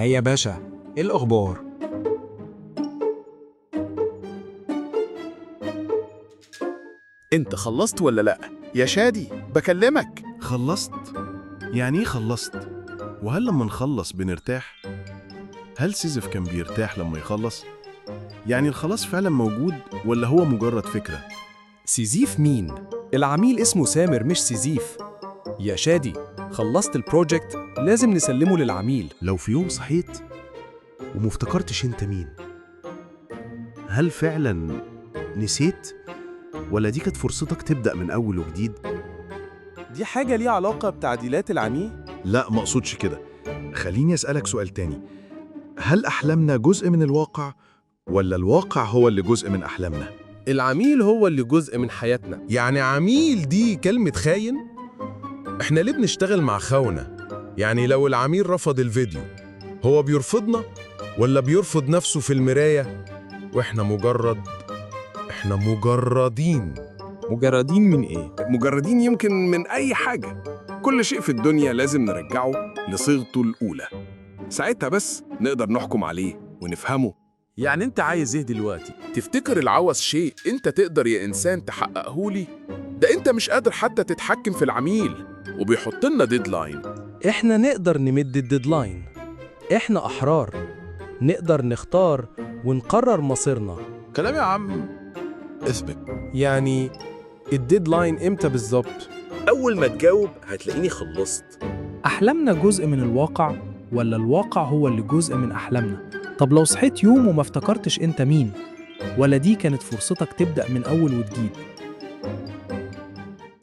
هيا باشا، إيه الأخبار؟ انت خلصت ولا لا؟ يا شادي بكلمك. خلصت؟ يعني ايه خلصت؟ وهل لما نخلص بنرتاح؟ هل سيزف كان بيرتاح لما يخلص؟ يعني الخلاص فعلا موجود ولا هو مجرد فكرة؟ سيزيف مين؟ العميل اسمه سامر مش سيزيف. يا شادي، خلصت البروجكت لازم نسلمه للعميل. لو في يوم صحيت ومفتكرتش انت مين، هل فعلا نسيت؟ ولا دي كانت فرصتك تبدأ من أول وجديد؟ دي حاجة ليها علاقة بتعديلات العميل؟ لا، ما أقصدش كده. خليني أسألك سؤال تاني. هل أحلامنا جزء من الواقع ولا الواقع هو اللي جزء من أحلامنا؟ العميل هو اللي جزء من حياتنا. يعني عميل دي كلمة خاين؟ احنا ليه بنشتغل مع خونة؟ يعني لو العميل رفض الفيديو، هو بيرفضنا ولا بيرفض نفسه في المراية؟ واحنا مجردين. مجردين من إيه؟ مجردين يمكن من أي حاجة. كل شيء في الدنيا لازم نرجعه لصيغته الأولى، ساعتها بس نقدر نحكم عليه ونفهمه. يعني انت عايز ايه دلوقتي؟ تفتكر العوز شيء انت تقدر يا انسان تحققه لي؟ ده انت مش قادر حتى تتحكم في العميل وبيحط لنا ديدلاين. إحنا نقدر نمد الديدلاين. إحنا أحرار، نقدر نختار ونقرر مصيرنا. كلام يا عم، اثبت. يعني الديدلاين إمتى بالظبط؟ اول ما تجاوب هتلاقيني خلصت. أحلامنا جزء من الواقع ولا الواقع هو اللي جزء من أحلامنا؟ طب لو صحيت يوم وما افتكرتش أنت مين، ولا دي كانت فرصتك تبدأ من أول وجديد؟